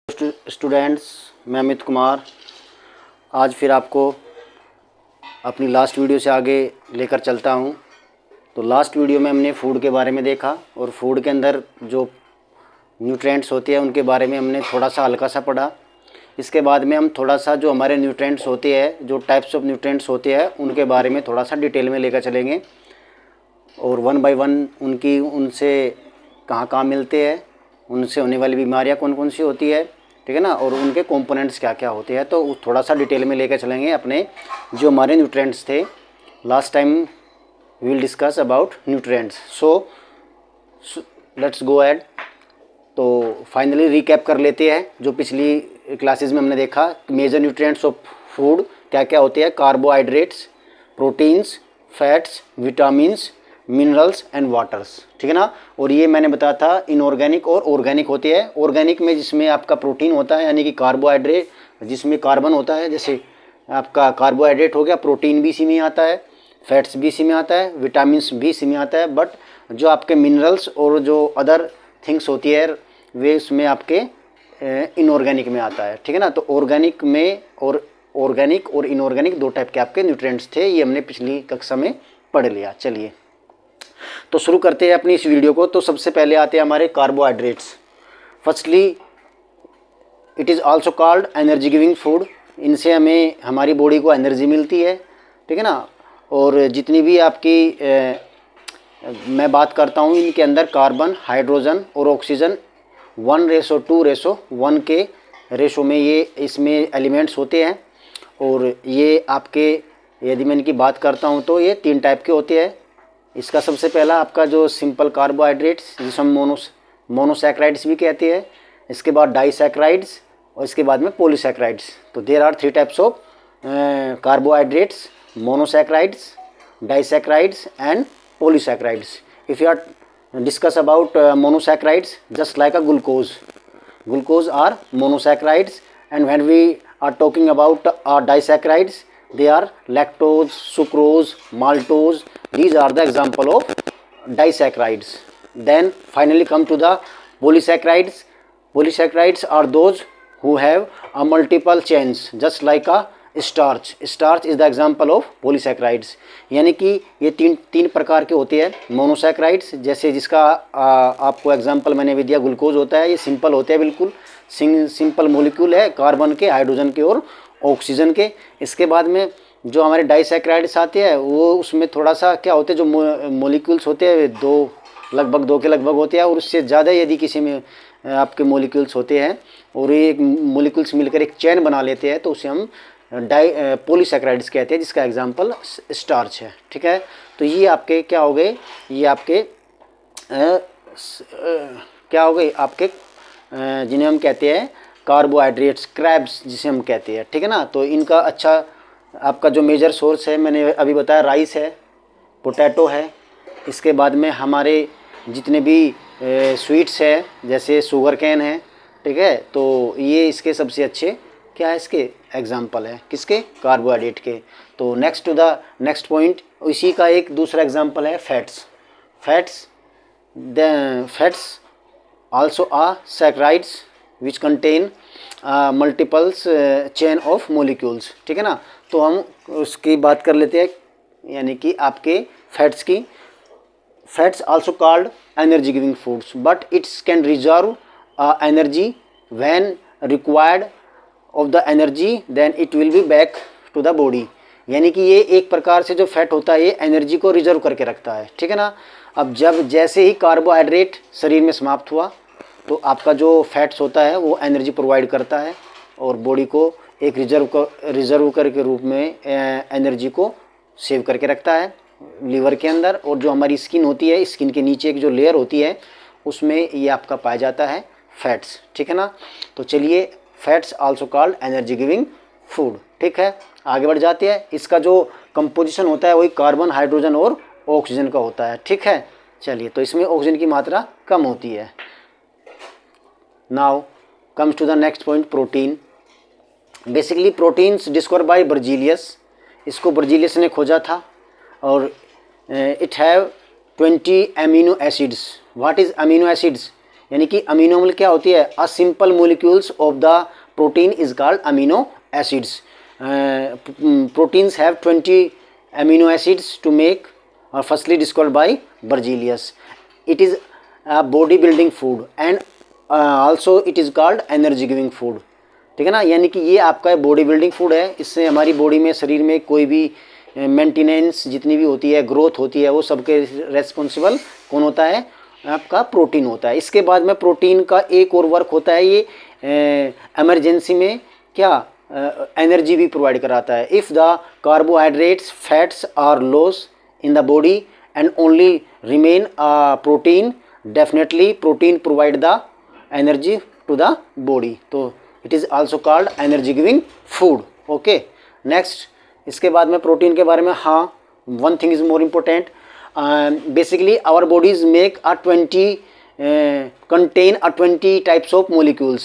Students, मैं अमित कुमार आज फिर आपको अपनी लास्ट वीडियो से आगे लेकर चलता हूं। तो लास्ट वीडियो में हमने फूड के बारे में देखा और फूड के अंदर जो न्यूट्रिएंट्स होते हैं उनके बारे में हमने थोड़ा सा हल्का सा पढ़ा। इसके बाद में हम थोड़ा सा जो हमारे न्यूट्रिएंट्स होते हैं, जो टाइप्स ऑफ न्यूट्रिएंट्स होते हैं, उनके बारे में थोड़ा सा डिटेल में लेकर चलेंगे और वन बाय वन उनसे कहाँ मिलते हैं, उनसे होने वाली बीमारियाँ कौन कौन सी होती है, ठीक है ना, और उनके कंपोनेंट्स क्या क्या होते हैं। तो थोड़ा सा डिटेल में लेकर चलेंगे अपने जो हमारे न्यूट्रिएंट्स थे। Last time we will discuss about nutrients. So let's go ahead. तो फाइनली रिकैप कर लेते हैं जो पिछली क्लासेस में हमने देखा। मेजर न्यूट्रिएंट्स ऑफ फूड क्या क्या होते हैं: carbohydrates, proteins, fats, vitamins, minerals and waters, ठीक है ना। और ये मैंने बताया था इनऑर्गेनिक और ऑर्गेनिक होते हैं। ऑर्गेनिक में जिसमें आपका प्रोटीन होता है यानी कि कार्बोहाइड्रेट, जिसमें कार्बन होता है, जैसे आपका कार्बोहाइड्रेट हो गया, प्रोटीन भी इसी में आता है, फैट्स भी इसी में आता है, विटामिन्स भी इसी में आता है। बट जो आपके मिनरल्स और जो अदर थिंग्स होती है वे उसमें आपके इनऑर्गेनिक में आता है, ठीक है ना। तो ऑर्गेनिक में और ऑर्गेनिक और इनऑर्गेनिक दो टाइप के आपके न्यूट्रिएंट्स थे, ये हमने पिछली कक्षा में पढ़ लिया। चलिए तो शुरू करते हैं अपनी इस वीडियो को। तो सबसे पहले आते हैं हमारे carbohydrates. Firstly it is also called energy giving food. इनसे हमें हमारी बॉडी को एनर्जी मिलती है, ठीक है ना। और जितनी भी आपकी मैं बात करता हूँ, इनके अंदर कार्बन, हाइड्रोजन और ऑक्सीजन 1:2:1 के रेशो में ये इसमें एलिमेंट्स होते हैं। और ये आपके, यदि मैं इनकी बात करता हूँ तो ये 3 टाइप के होते हैं। इसका सबसे पहला आपका जो सिंपल कार्बोहाइड्रेट्स, जिसे हम मोनोसैक्राइड्स भी कहते हैं। इसके बाद डाइसैक्राइड्स और इसके बाद में पॉलीसैक्राइड्स। तो there are 3 types of carbohydrates: monosaccharides, disaccharides and polysaccharides. If you are discuss about monosaccharides, just like a glucose are monosaccharides, and when we are talking about disaccharides, they are lactose, sucrose, maltose. These are the example of disaccharides. Then finally come to the polysaccharides. Polysaccharides are those who have a multiple chains, just like a starch. Starch is the example of polysaccharides. यानी कि ये तीन प्रकार के होते हैं monosaccharides, जैसे जिसका आपको एग्जांपल मैंने भी दिया, ग्लूकोज होता है। ये सिंपल होते हैं, बिल्कुल सिंपल मॉलिक्यूल है, कार्बन के, हाइड्रोजन के और ऑक्सीजन के। इसके बाद में जो हमारे डाइसैक्राइड्स आते हैं वो उसमें थोड़ा सा क्या होते हैं, जो मॉलिक्यूल्स होते हैं लगभग 2 के लगभग होते हैं, और उससे ज़्यादा यदि किसी में आपके मॉलिक्यूल्स होते हैं और ये मॉलिक्यूल्स मिलकर एक चेन बना लेते हैं तो उसे हम पॉलीसैक्राइड्स कहते हैं, जिसका एग्जांपल स्टार्च है, ठीक है। तो ये आपके क्या हो गए, ये आपके क्या हो गए आपके जिन्हें हम कहते हैं कार्बोहाइड्रेट्स, क्रैब्स जिसे हम कहते हैं, ठीक है ना। तो इनका अच्छा आपका जो मेजर सोर्स है, मैंने अभी बताया, राइस है, पोटैटो है। इसके बाद में हमारे जितने भी स्वीट्स है, जैसे शुगर कैन है, ठीक है। तो ये इसके सबसे अच्छे क्या है, इसके एग्जाम्पल है, किसके, कार्बोहाइड्रेट के। तो next to the next point, इसी का एक दूसरा एग्जाम्पल है fats. Fats also are saccharides which contain multiples chain of molecules, ठीक है ना। तो हम उसकी बात कर लेते हैं, यानी कि आपके फैट्स की। Fats also called energy giving foods, but it can reserve energy when required of the energy, then it will be back to the body। यानी कि ये एक प्रकार से जो फैट होता है ये एनर्जी को रिजर्व करके रखता है, ठीक है ना। अब जैसे ही कार्बोहाइड्रेट शरीर में समाप्त हुआ तो आपका जो फैट्स होता है वो एनर्जी प्रोवाइड करता है और बॉडी को एक रिजर्व कर के रूप में एनर्जी को सेव करके रखता है लीवर के अंदर। और जो हमारी स्किन होती है, स्किन के नीचे एक जो लेयर होती है, उसमें ये आपका पाया जाता है फैट्स, ठीक है ना। तो चलिए, fats also called energy giving food, ठीक है। आगे बढ़ जाते हैं। इसका जो कंपोजिशन होता है वही कार्बन, हाइड्रोजन और ऑक्सीजन का होता है, ठीक है। चलिए, तो इसमें ऑक्सीजन की मात्रा कम होती है। Now comes to the next point, protein. Basically proteins discover by Berzelius, इसको बर्जीलियस ने खोजा था। और it have 20 amino acids. What is amino acids? यानी कि अमीनो अम्ल क्या होती है? A simple molecules of the protein is called amino acids. Proteins have 20 amino acids to make, firstly discovered by Berzelius. It is a body building food and also it is called energy giving food. ठीक है ना, यानी कि ये आपका body building food है. इससे हमारी बॉडी में, शरीर में कोई भी मेंटेनेंस जितनी भी होती है, ग्रोथ होती है, वो सबके रेस्पॉन्सिबल कौन होता है? आपका प्रोटीन होता है. इसके बाद में प्रोटीन का एक और वर्क होता है, ये एमरजेंसी में क्या एनर्जी भी प्रोवाइड कराता है. If the carbohydrates fats are loss in the body and only remain protein, definitely protein provide the energy to the body. तो it is also called energy giving food. Okay, next इसके बाद में protein के बारे में, हाँ, one thing is more important. Basically our bodies make a 20 types of molecules,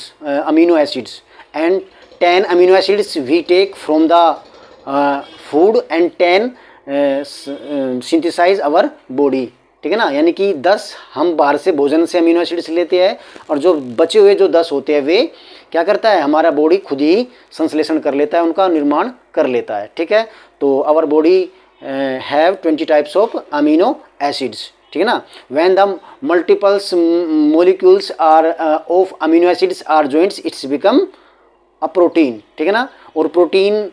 amino acids, and 10 amino acids we take from the food and 10 synthesize our body. ठीक है ना, यानी कि 10 हम बाहर से भोजन से अमीनो एसिड्स लेते हैं और जो बचे हुए जो 10 होते हैं वे क्या करता है? हमारा बॉडी खुद ही संश्लेषण कर लेता है, उनका निर्माण कर लेता है. ठीक है, तो our body have 20 types of amino acids. ठीक है ना. When the multiples molecules are of amino acids are joints it's become a protein. ठीक है ना. और प्रोटीन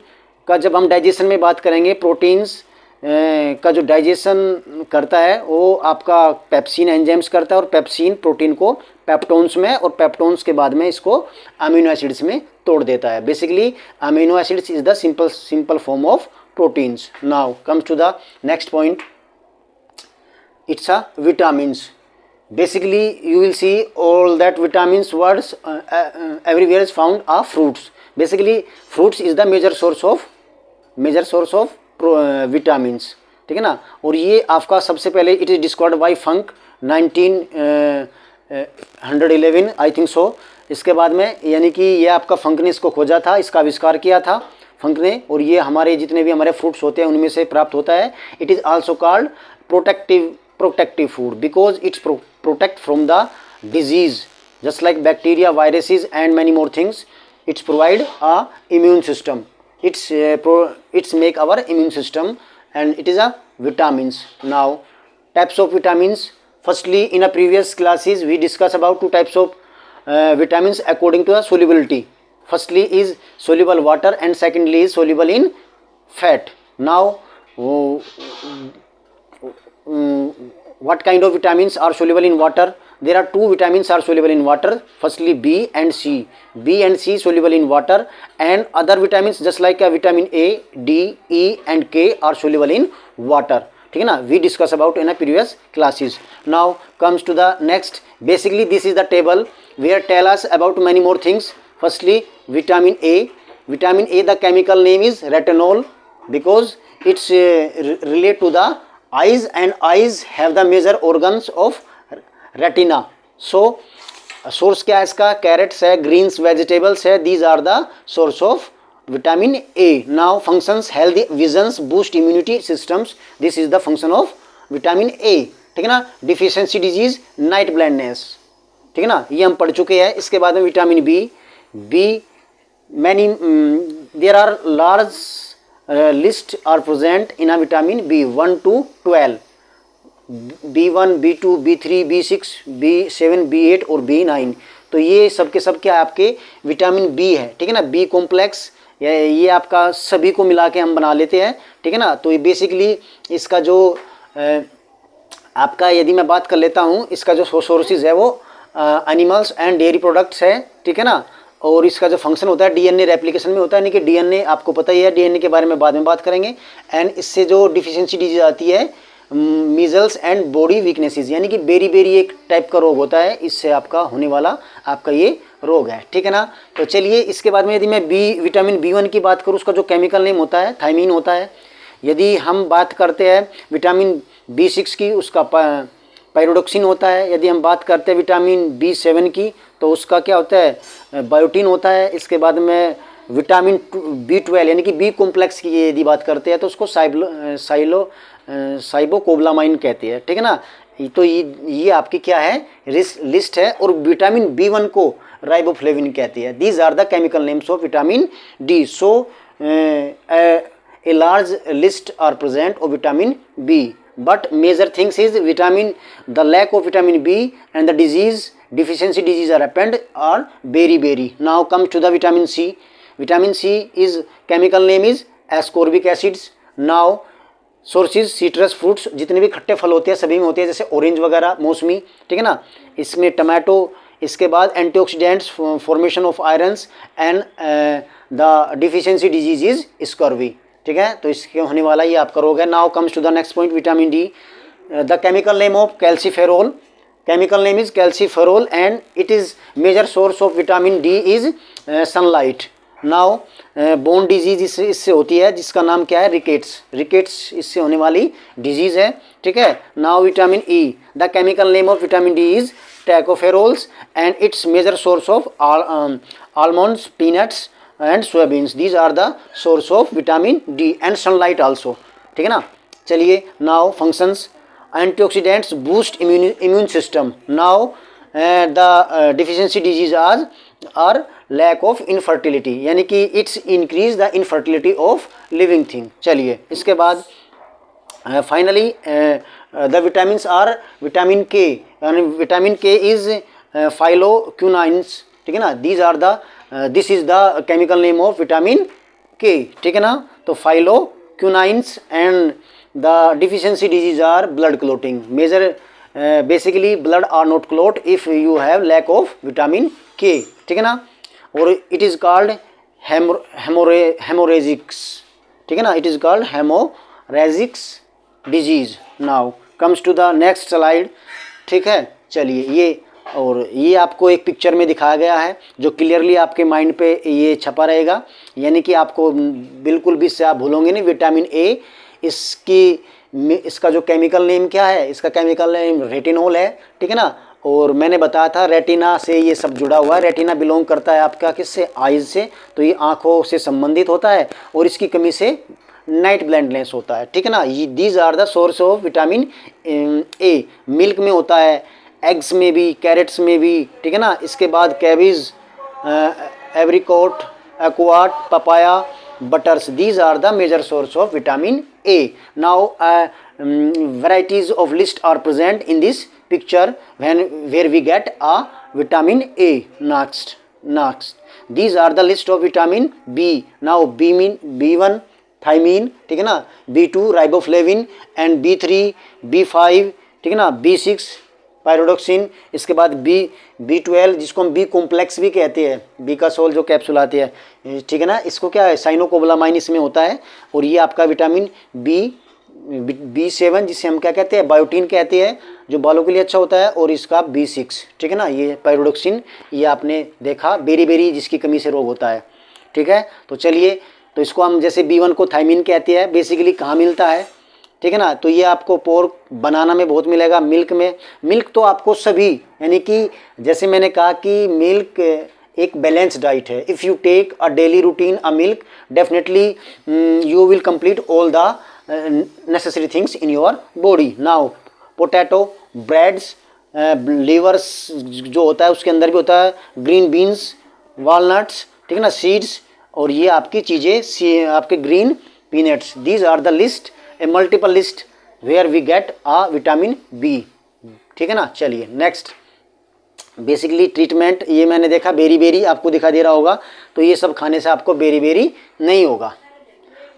का जब हम डाइजेशन में बात करेंगे, प्रोटीन्स का जो डाइजेशन करता है वो आपका पेप्सिन एंजाइम्स करता है, और पेप्सिन प्रोटीन को पेप्टोन्स में, और पेप्टोन्स के बाद में इसको अमीनो एसिड्स में तोड़ देता है. Basically amino acids is the simple form of proteins. Now comes to the next point. It's a vitamins. Basically you will see all that vitamins words everywhere is found are fruits. Basically fruits is the major source of vitamins. ठीक है ना. और ये आपका सबसे पहले it is discovered by Funk 1911 I think so. इसके बाद में यानी कि ये आपका फंक ने इसको खोजा था, इसका आविष्कार किया था फंक ने, और ये हमारे जितने भी हमारे फ्रूट्स होते हैं उनमें से प्राप्त होता है. It is also called protective food because it's protect from the disease just like bacteria, viruses and many more things. It's provide a immune system. It's make our immune system and it is a vitamins. Now types of vitamins. Firstly, in a previous classes we discussed about 2 types of vitamins according to the solubility. Firstly is soluble water and secondly is soluble in fat. Now what kind of vitamins are soluble in water? There are 2 vitamins are soluble in water. Firstly B and C. B and C soluble in water, and other vitamins just like vitamin A, D, E and K are soluble in water. ठीक है ना, we discuss about in a previous classes. Now comes to the next. Basically this is the table where tell us about many more things. Firstly vitamin A. Vitamin A, the chemical name is retinol because it's relate to the eyes, and eyes have the major organs of retina. So source क्या है इसका? Crates है, Green's vegetables है. these are the source of vitamin A. Now functions healthy visions, boost immunity systems. This is the function of vitamin A. ठीक है ना. Deficiency disease, night blindness. ठीक है ना, ये हम पढ़ चुके हैं. इसके बाद में vitamin B many there are large list are present in a vitamin B 1 to 12, B1, B2, B3, B6, B7, B8 और B9. तो ये सब के सब क्या आपके विटामिन बी है. ठीक है ना. बी कॉम्प्लेक्स ये आपका सभी को मिला के हम बना लेते हैं. ठीक है ना. तो ये बेसिकली इसका जो आपका यदि मैं बात कर लेता हूँ, इसका जो सोर्सेज है वो एनिमल्स एंड डेयरी प्रोडक्ट्स है. ठीक है ना. और इसका जो फंक्शन होता है डीएनए रेप्लिकेशन में होता है. यानी कि डीएनए आपको पता ही है, डीएनए के बारे में बाद में बात करेंगे. एंड इससे जो डिफिशियंसी डिजीज आती है मीजल्स एंड बॉडी वीकनेसेस, यानी कि बेरी एक टाइप का रोग होता है, इससे आपका होने वाला आपका ये रोग है. ठीक है ना. तो चलिए इसके बाद में यदि मैं विटामिन B1 की बात करूँ, उसका जो केमिकल नेम होता है थायमीन होता है. यदि हम बात करते हैं विटामिन B6 की, उसका पायरोडोक्सिन होता है. यदि हम बात करते हैं विटामिन B7 की, तो उसका क्या होता है? बायोटीन होता है. इसके बाद में विटामिन B12 यानी कि बी कॉम्प्लेक्स की यदि बात करते हैं तो उसको साइबोकोबलामाइन कहते हैं. ठीक है ना. तो ये आपकी क्या है, लिस्ट है। और विटामिन B1 को राइबोफ्लेविन कहते हैं। These are the chemical names of vitamin D. So a large list are present of vitamin B, but major things is the lack of vitamin B and the deficiency disease are happened are very. Now comes to the vitamin C. Vitamin C is chemical name is ascorbic acids. Now sources citrus fruits, जितने भी खट्टे फल होते हैं सभी में होते हैं, जैसे ऑरेंज वगैरह, मौसमी, ठीक है ना, इसमें टमाटो। इसके बाद antioxidants, formation of irons and the deficiency disease is scurvy, ठीक है। तो इसके होने वाला ये आपका रोग है। Now comes to the next point, vitamin D. The chemical name of calciferol, chemical name is calciferol and it is major source of vitamin D is sunlight. Now bone disease इससे होती है, जिसका नाम क्या है, रिकेट्स इससे होने वाली डिजीज है, ठीक है। Now vitamin E, the chemical name of vitamin D is tocopherols and its major source of almonds, peanuts and soybeans. These are the source of vitamin D and sunlight also, ठीक है ना। चलिए now functions, antioxidants boost immune system. Now the deficiency disease are lack of infertility, यानी कि it's increase the infertility of living thing. चलिए इसके बाद finally the vitamins are vitamin के, यानी विटामिन के इज फाइलोक्विनाइन्स, ठीक है ना। This is the chemical name of vitamin K, ठीक है ना। तो phylloquinones and the deficiency disease are blood clotting. Major basically blood are not clot if you have lack of vitamin K, ठीक है ना। और इट इज़ कॉल्ड हेमोरेजिक्स, ठीक है ना, it is called hemorrhagics disease. Now comes to the next slide, ठीक है। चलिए ये आपको एक पिक्चर में दिखाया गया है जो क्लियरली आपके माइंड पे ये छपा रहेगा, यानी कि आपको बिल्कुल भी इससे आप भूलोगे नहीं। विटामिन ए, इसका जो केमिकल नेम क्या है, इसका केमिकल नेम रेटिनोल है, ठीक है ना। और मैंने बताया था रेटिना से ये सब जुड़ा हुआ है। रेटिना बिलोंग करता है आपका किससे, आइज से, तो ये आँखों से संबंधित होता है और इसकी कमी से नाइट ब्लाइंडनेस होता है, ठीक है ना। ये these are the source of vitamin A. Milk में होता है, एग्स में भी, कैरेट्स में भी, ठीक है ना। इसके बाद कैबेज, एवरिकोट, एक्वाट, papaya, butters, these are the major source of vitamin A. Now varieties of list are present in this picture where we get a vitamin A. Next these are the list of vitamin B. Now B1 thiamine, ठीक है ना, B2 riboflavin and B3 B5, ठीक है ना, B6 पायरोडोक्सिन। इसके बाद B12 जिसको हम बी कॉम्प्लेक्स भी कहते हैं, बीकासोल जो कैप्सूल आती है, ठीक है ना, इसको क्या है, साइनोकोबालामाइन इसमें होता है। और ये आपका विटामिन B7 जिसे हम क्या कहते हैं, बायोटीन कहते हैं, जो बालों के लिए अच्छा होता है। और इसका B6, ठीक है ना, ये पायरोडोक्सिन, ये आपने देखा बेरी जिसकी कमी से रोग होता है, ठीक है। तो चलिए, तो इसको हम जैसे B1 को थायमीन कहते हैं। बेसिकली कहाँ मिलता है, ठीक है ना, तो ये आपको पोर्क, बनाना में बहुत मिलेगा, मिल्क में। मिल्क तो आपको सभी, यानी कि जैसे मैंने कहा कि मिल्क एक बैलेंस डाइट है। If you take a daily routine a milk, definitely you will complete all the necessary things in your body. Now potato, breads, livers जो होता है उसके अंदर भी होता है, ग्रीन बीन्स, वॉलनट्स, ठीक है ना, सीड्स, और ये आपकी चीज़ें आपके green peanuts. These are the list, a multiple list where we get a vitamin B, ठीक है ना। चलिए नेक्स्ट, बेसिकली ट्रीटमेंट, ये मैंने देखा बेरी आपको दिखा दे रहा होगा, तो ये सब खाने से आपको बेरी नहीं होगा।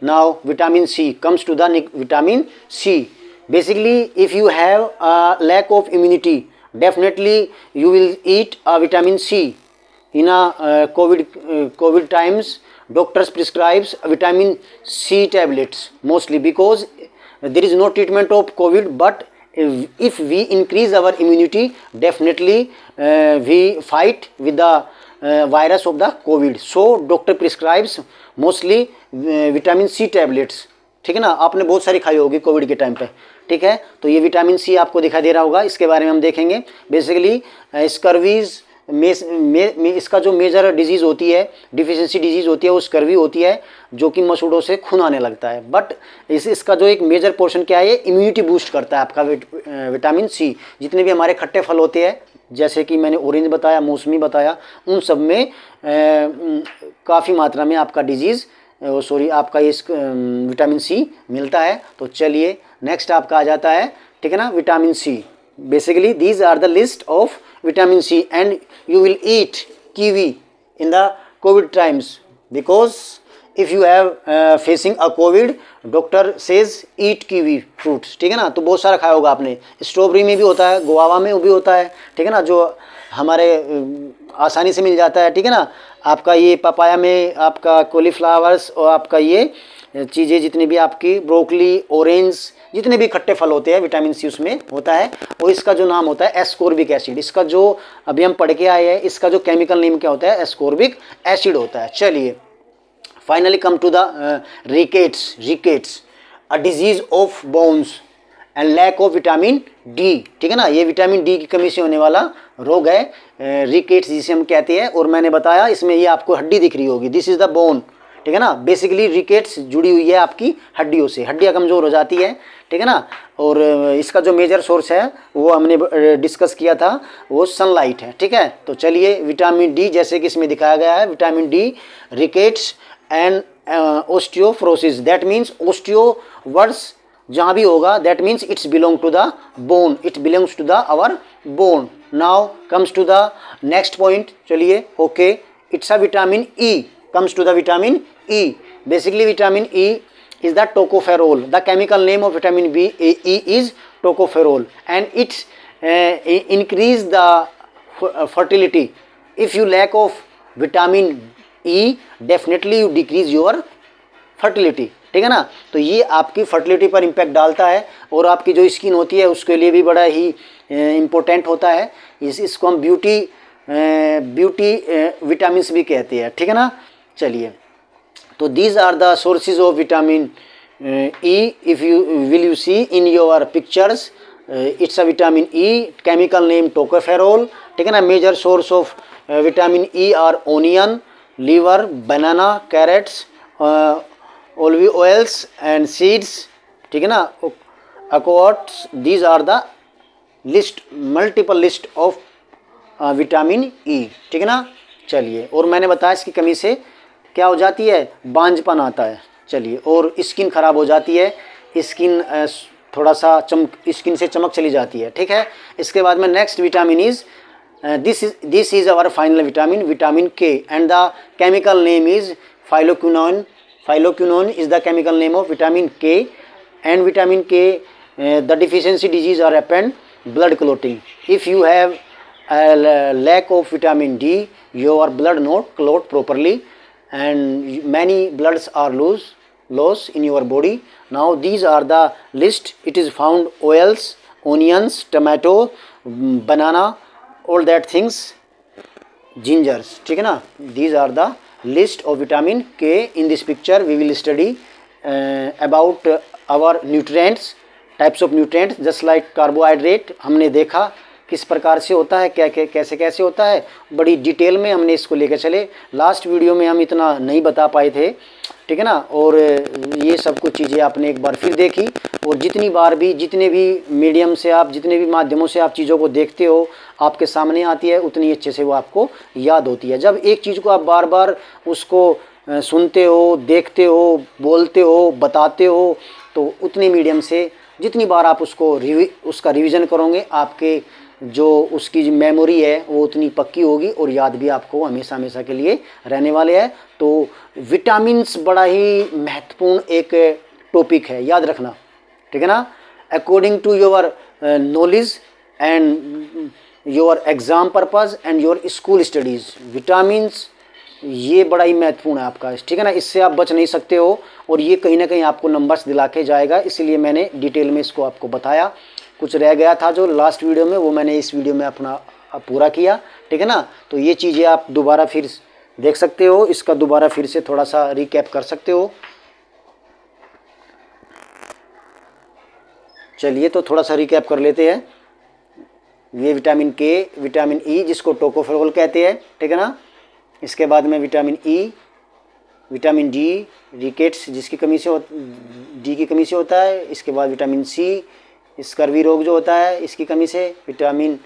Now vitamin C, comes to the vitamin C. Basically if you have a lack of immunity, definitely you will eat a vitamin C. In a COVID times, doctors prescribes vitamin C tablets mostly because there is no treatment of COVID, but if we increase our immunity, definitely we fight with the virus of the COVID. So doctor prescribes mostly vitamin C tablets, ठीक है ना। आपने बहुत सारी खाई होगी Covid के time पे, ठीक है। तो ये विटामिन सी आपको दिखाई दे रहा होगा, इसके बारे में हम देखेंगे। बेसिकली स्कर्वीज इसका जो मेजर डिजीज़ होती है, डिफिशियंसी डिजीज़ होती है, वो स्कर्वी होती है, जो कि मसूड़ों से खून आने लगता है। बट इसका जो एक मेजर पोर्शन क्या है, ये इम्यूनिटी बूस्ट करता है आपका विटामिन सी। जितने भी हमारे खट्टे फल होते हैं, जैसे कि मैंने ऑरेंज बताया, मौसमी बताया, उन सब में काफ़ी मात्रा में आपका आपका इस विटामिन सी मिलता है। तो चलिए नेक्स्ट आपका आ जाता है, ठीक है ना, vitamin C. Basically these are the list of vitamin C and you will eat kiwi in the COVID times, because if you have facing a COVID, doctor says eat kiwi fruits, ठीक है ना। तो बहुत सारा खाया होगा आपने, strawberry में भी होता है, गुआवा में भी होता है, ठीक है ना, जो हमारे आसानी से मिल जाता है, ठीक है ना। आपका ये पपाया में आपका कॉलीफ्लावर्स और आपका ये चीज़ें जितनी भी आपकी ब्रोकली, ऑरेंज, जितने भी खट्टे फल होते हैं, विटामिन सी उसमें होता है। और इसका जो नाम होता है एस्कॉर्बिक एसिड, इसका जो अभी हम पढ़ के आए हैं, इसका जो केमिकल नेम क्या होता है, एस्कॉर्बिक एसिड होता है। चलिए finally come to the rickets a disease of bones and lack of vitamin D, ठीक है ना। ये विटामिन डी की कमी से होने वाला रोग है, रिकेट्स जिसे हम कहते हैं। और मैंने बताया इसमें ये आपको हड्डी दिख रही होगी, दिस इज द बोन, ठीक है ना। बेसिकली रिकेट्स जुड़ी हुई है आपकी हड्डियों से, हड्डियाँ कमज़ोर हो जाती है, ठीक है ना। और इसका जो मेजर सोर्स है वो हमने डिस्कस किया था, वो सनलाइट है, ठीक है। तो चलिए विटामिन डी, जैसे कि इसमें दिखाया गया है, vitamin D, rickets and osteoporosis, that means osteo words जहाँ भी होगा, that means it's belong to the bone, it belongs to the our bone. Now comes to the next point, चलिए okay, it's a vitamin E, comes to the vitamin E. Basically vitamin E is the tocopherol. The chemical name of vitamin E is tocopherol, and it increase the fertility. If you lack of vitamin E, definitely you decrease your fertility, ठीक है ना। तो ये आपकी fertility पर impact डालता है, और आपकी जो स्किन होती है उसके लिए भी बड़ा ही इम्पोर्टेंट होता है। इसको हम ब्यूटी विटामिन भी कहते हैं, ठीक है ना। चलिए, तो these are the sources of vitamin E. If you see in your pictures, it's a vitamin E, chemical name tocopherol, ठीक है ना। Major source of vitamin E are onion, liver, banana, carrots, olive oils and seeds, ठीक है ना, अकोट्स। These are the list, multiple list of vitamin E, ठीक है ना। चलिए, और मैंने बताया इसकी कमी से क्या हो जाती है, बांझपन आता है। चलिए, और स्किन खराब हो जाती है, स्किन थोड़ा सा स्किन से चमक चली जाती है, ठीक है। इसके बाद में next vitamin is this is our final vitamin, vitamin K, and the chemical name is phylloquinone. Phylloquinone is the chemical name of vitamin K, and vitamin K the deficiency disease are happened blood clotting. If you have lack of vitamin D, your blood not clot properly, and many bloods are lost in your body. Now these are the list. It is found oils, onions, tomato, banana, all that things, gingers, ठीक है ना। These are the list of vitamin K. In this picture we will study about our nutrients, types of nutrients, just like carbohydrate हमने देखा किस प्रकार से होता है, क्या कैसे कैसे होता है, बड़ी डिटेल में हमने इसको लेकर चले। लास्ट वीडियो में हम इतना नहीं बता पाए थे, ठीक है ना। और ये सब कुछ चीज़ें आपने एक बार फिर देखी, और जितनी बार भी, जितने भी मीडियम से आप, जितने भी माध्यमों से आप चीज़ों को देखते हो, आपके सामने आती है, उतनी अच्छे से वो आपको याद होती है। जब एक चीज़ को आप बार बार उसको सुनते हो, देखते हो, बोलते हो, बताते हो, तो उतनी मीडियम से जितनी बार आप उसका रिवीजन करोगे, आपके जो उसकी मेमोरी है वो उतनी पक्की होगी, और याद भी आपको हमेशा हमेशा के लिए रहने वाले हैं। तो विटामिन्स बड़ा ही महत्वपूर्ण एक टॉपिक है, याद रखना, ठीक है ना। According to your knowledge and your exam purpose and your school studies, vitamins ये बड़ा ही महत्वपूर्ण है आपका, ठीक है ना। इससे आप बच नहीं सकते हो, और ये कहीं ना कहीं आपको नंबर्स दिला के जाएगा, इसीलिए मैंने डिटेल में इसको आपको बताया। कुछ रह गया था जो लास्ट वीडियो में, वो मैंने इस वीडियो में अपना पूरा किया, ठीक है ना। तो ये चीज़ें आप दोबारा फिर देख सकते हो, इसका दोबारा फिर से थोड़ा सा रिकैप कर सकते हो। चलिए, तो थोड़ा सा रिकैप कर लेते हैं। ये विटामिन के, विटामिन ई जिसको टोकोफेरोल कहते हैं, ठीक है ना। इसके बाद में vitamin E, vitamin D, rickets जिसकी कमी से डी की कमी से होता है। इसके बाद विटामिन सी, स्कर्वी रोग जो होता है इसकी कमी से। विटामिन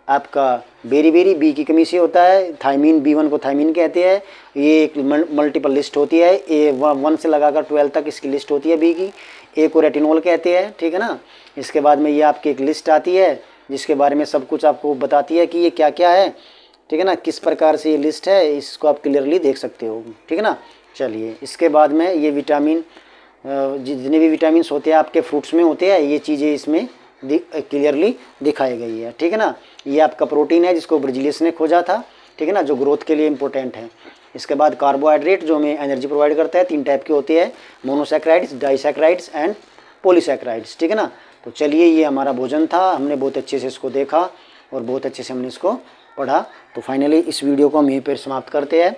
आपका बेरी बी की कमी से होता है। थायमीन, B1 को थायमीन कहते हैं। ये एक मल्टीपल लिस्ट होती है, A1 से लगाकर 12 तक इसकी लिस्ट होती है बी की। ए को रेटिनोल कहते हैं, ठीक है ना। इसके बाद में ये आपकी एक लिस्ट आती है जिसके बारे में सब कुछ आपको बताती है कि ये क्या क्या है, ठीक है ना, किस प्रकार से ये लिस्ट है, इसको आप क्लियरली देख सकते हो, ठीक है ना। चलिए, इसके बाद में ये विटामिन, जितने भी विटामिन होते हैं आपके फ्रूट्स में होते हैं, ये चीज़ें इसमें क्लियरली दिखाई गई है, ठीक है ना। ये आपका प्रोटीन है जिसको ब्रिजिलियस ने खोजा था, ठीक है ना, जो ग्रोथ के लिए इंपॉर्टेंट है। इसके बाद कार्बोहाइड्रेट जो हमें एनर्जी प्रोवाइड करता है, 3 टाइप के होते हैं, मोनोसैक्राइड्स, डाइसैक्राइड्स एंड पॉलीसैक्राइड्स, ठीक है ना। तो चलिए, ये हमारा भोजन था, हमने बहुत अच्छे से इसको देखा और बहुत अच्छे से हमने इसको पढ़ा। तो फाइनली इस वीडियो को हम यहीं पर समाप्त करते हैं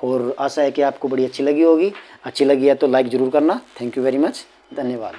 और आशा है कि आपको बड़ी अच्छी लगी होगी। अच्छी लगी है तो लाइक ज़रूर करना। थैंक यू वेरी मच, धन्यवाद।